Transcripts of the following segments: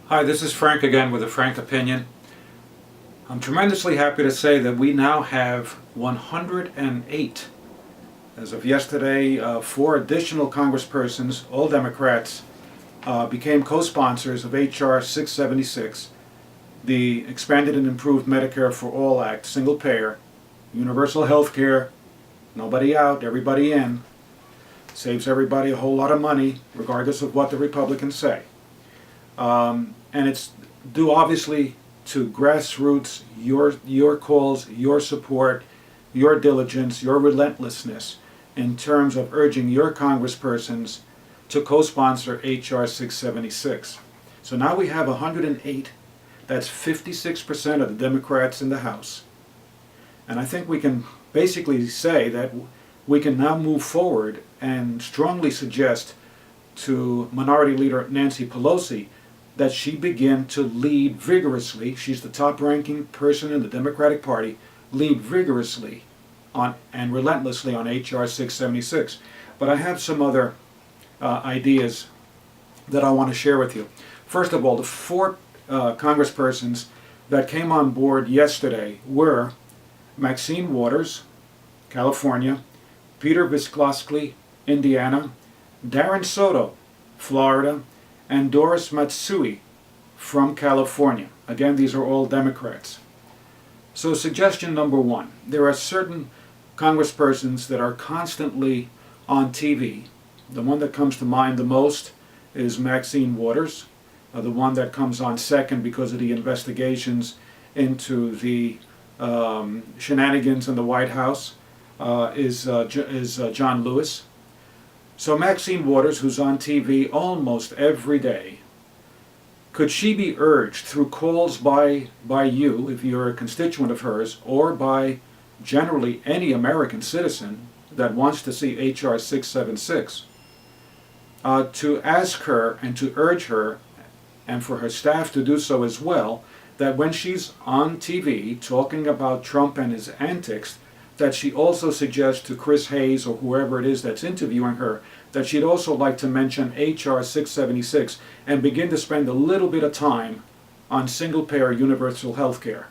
Hi, this is Frank again with a Frank Opinion. I'm tremendously happy to say that we now have 108. As of yesterday, 4 additional congresspersons, all Democrats, became co-sponsors of H.R. 676, the Expanded and Improved Medicare for All Act, single payer, universal health care, nobody out, everybody in, saves everybody a whole lot of money, regardless of what the Republicans say. And it's due obviously to grassroots, your calls, your support, your diligence, your relentlessness in terms of urging your congresspersons to co-sponsor H.R. 676. So now we have 108. That's 56% of the Democrats in the House. And I think we can basically say that we can now move forward and strongly suggest to Minority Leader Nancy Pelosi that she begin to lead vigorously. She's the top-ranking person in the Democratic Party. Lead vigorously on and relentlessly on H.R. 676. But I have some other ideas that I want to share with you. First of all, the 4 congresspersons that came on board yesterday were Maxine Waters, California; Peter Visclosky, Indiana; Darren Soto, Florida; and Doris Matsui from California. Again, these are all Democrats. So suggestion number 1, there are certain congresspersons that are constantly on TV. The one that comes to mind the most is Maxine Waters. The one that comes on second because of the investigations into the shenanigans in the White House is John Lewis. So Maxine Waters, who's on TV almost every day, could she be urged through calls by you, if you're a constituent of hers, or by generally any American citizen that wants to see H.R. 676, to ask her and to urge her, and for her staff to do so as well, that when she's on TV talking about Trump and his antics, that she also suggests to Chris Hayes or whoever it is that's interviewing her that she'd also like to mention H.R. 676 and begin to spend a little bit of time on single-payer universal health care.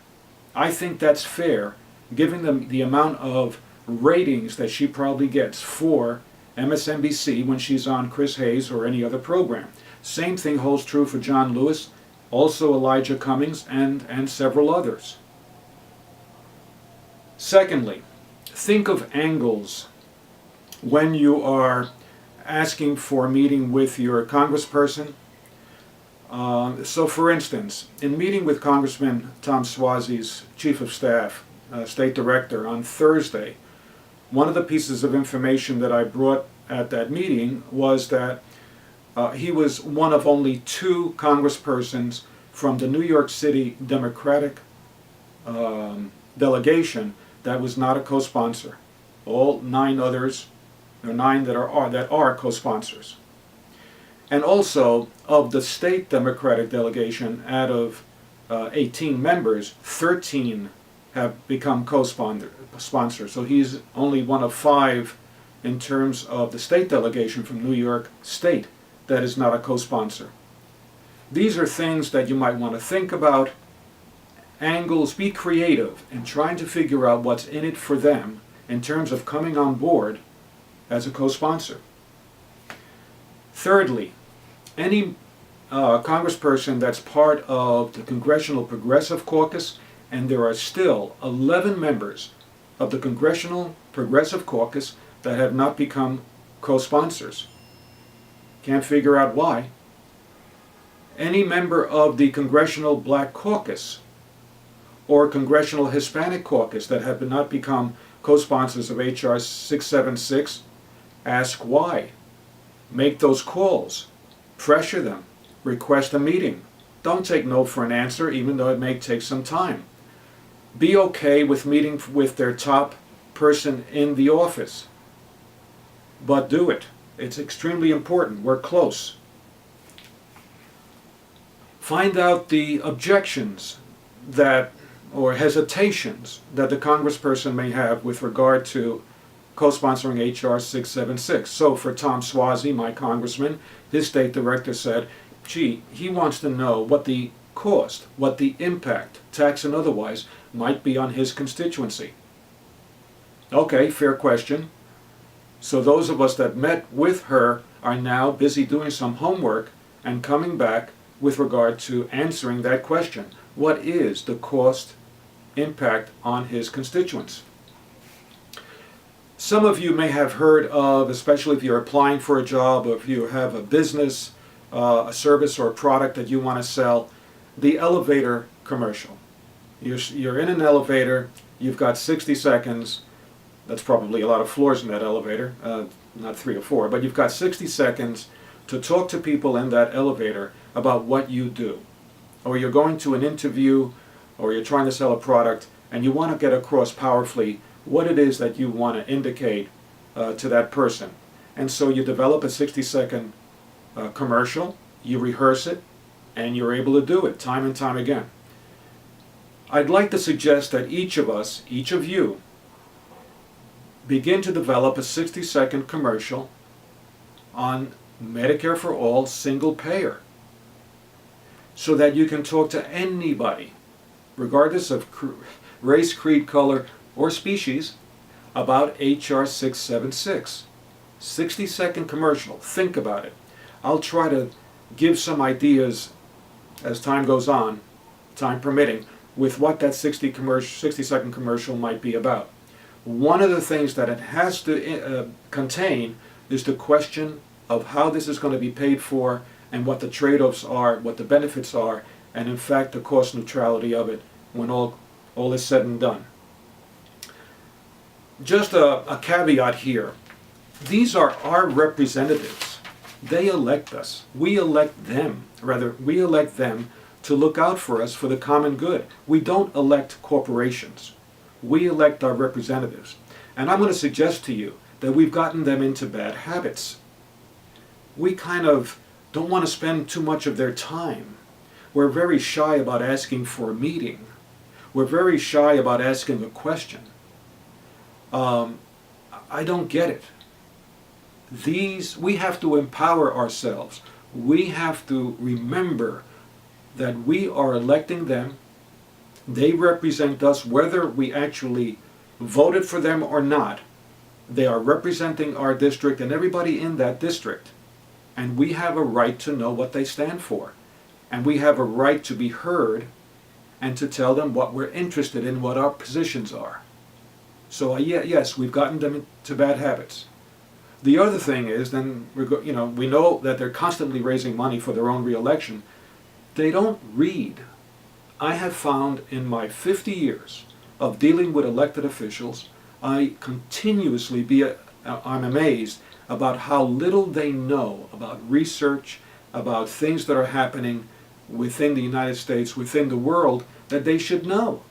I think that's fair, given the amount of ratings that she probably gets for MSNBC when she's on Chris Hayes or any other program. Same thing holds true for John Lewis, also Elijah Cummings, and several others. Secondly, think of angles when you are asking for a meeting with your congressperson. So for instance, in meeting with Congressman Tom Suozzi's Chief of Staff, State Director, on Thursday, one of the pieces of information that I brought at that meeting was that he was one of only 2 congresspersons from the New York City Democratic delegation that was not a co-sponsor. All 9 others, there are 9 that are co-sponsors. And also, of the state Democratic delegation, out of 18 members, 13 have become co-sponsors. So he's only one of 5 in terms of the state delegation from New York State that is not a co-sponsor. These are things that you might want to think about. Angles, be creative in trying to figure out what's in it for them in terms of coming on board as a co-sponsor. Thirdly, any congressperson that's part of the Congressional Progressive Caucus, and there are still 11 members of the Congressional Progressive Caucus that have not become co-sponsors. Can't figure out why. Any member of the Congressional Black Caucus or Congressional Hispanic Caucus that have not become co-sponsors of H.R. 676, ask why. Make those calls. Pressure them. Request a meeting. Don't take no for an answer, even though it may take some time. Be okay with meeting with their top person in the office. But do it. It's extremely important. We're close. Find out the objections that or hesitations that the congressperson may have with regard to co-sponsoring H.R. 676. So for Tom Suozzi, my congressman, his state director said, gee, he wants to know what the cost, what the impact, tax and otherwise, might be on his constituency. Okay, fair question. So those of us that met with her are now busy doing some homework and coming back with regard to answering that question. What is the cost impact on his constituents? Some of you may have heard of, especially if you're applying for a job or if you have a business, a service or a product that you want to sell, the elevator commercial. You're in an elevator, you've got 60 seconds, that's probably a lot of floors in that elevator, not 3 or 4, but you've got 60 seconds to talk to people in that elevator about what you do. Or you're going to an interview, or you're trying to sell a product, and you want to get across powerfully what it is that you want to indicate to that person. And so you develop a 60-second commercial, you rehearse it, and you're able to do it time and time again. I'd like to suggest that each of us, each of you, begin to develop a 60-second commercial on Medicare for All single payer, so that you can talk to anybody, regardless of race, creed, color, or species, about H.R. 676. 60-second commercial. Think about it. I'll try to give some ideas as time goes on, time permitting, with what that 60-second commercial might be about. One of the things that it has to contain is the question of how this is going to be paid for and what the trade-offs are, what the benefits are, and in fact the cost neutrality of it when all is said and done. Just a caveat here. These are our representatives. They elect us. We elect them. Rather, we elect them to look out for us for the common good. We don't elect corporations. We elect our representatives. And I'm going to suggest to you that we've gotten them into bad habits. We kind of don't want to spend too much of their time. We're very shy about asking for a meeting. We're very shy about asking a question. I don't get it. We have to empower ourselves. We have to remember that we are electing them. They represent us whether we actually voted for them or not. They are representing our district and everybody in that district. And we have a right to know what they stand for. And we have a right to be heard and to tell them what we're interested in, what our positions are. So yes, we've gotten them into bad habits. The other thing is, then we know that they're constantly raising money for their own re-election. They don't read. I have found in my 50 years of dealing with elected officials, I continuously I'm amazed about how little they know about research, about things that are happening within the United States, within the world, that they should know.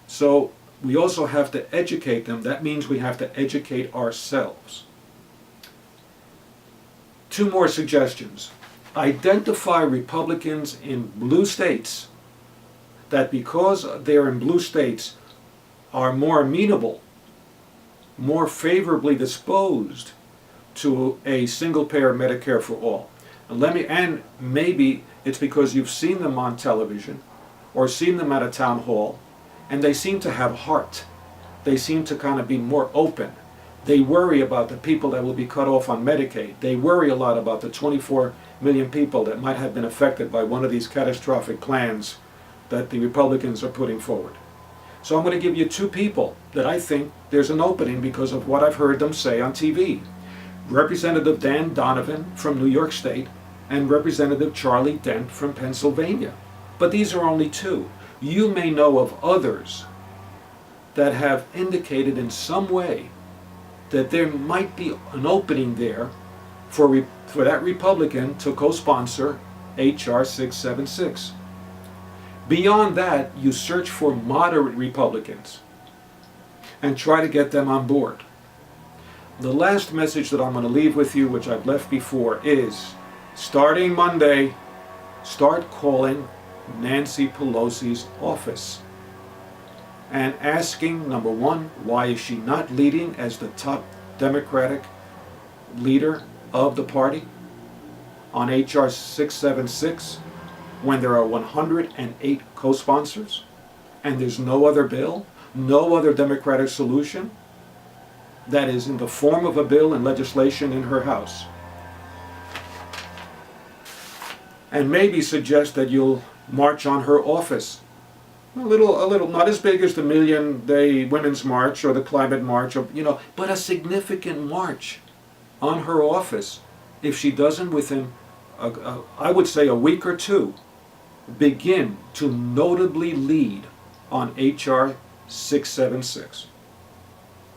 So we also have to educate them. That means we have to educate ourselves. 2 more suggestions. Identify Republicans in blue states that, because they're in blue states, are more amenable, more favorably disposed to a single-payer Medicare for all. And maybe it's because you've seen them on television or seen them at a town hall, and they seem to have heart. They seem to kind of be more open. They worry about the people that will be cut off on Medicaid. They worry a lot about the 24 million people that might have been affected by one of these catastrophic plans that the Republicans are putting forward. So I'm going to give you 2 people that I think there's an opening because of what I've heard them say on TV. Representative Dan Donovan from New York State and Representative Charlie Dent from Pennsylvania. But these are only 2. You may know of others that have indicated in some way that there might be an opening there for that Republican to co-sponsor H.R. 676. Beyond that, you search for moderate Republicans and try to get them on board. The last message that I'm going to leave with you, which I've left before, is starting Monday, start calling Nancy Pelosi's office and asking, number 1, why is she not leading as the top Democratic leader of the party on H.R. 676 when there are 108 co-sponsors and there's no other bill, no other Democratic solution that is in the form of a bill and legislation in her House? And maybe suggest that you'll march on her office. A little, not as big as the Million Day Women's March or the Climate March, or, but a significant march on her office. If she doesn't within, I would say, a week or two, begin to notably lead on H.R. 676.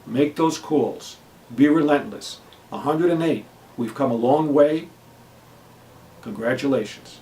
Make those calls. Be relentless. 108. We've come a long way. Congratulations.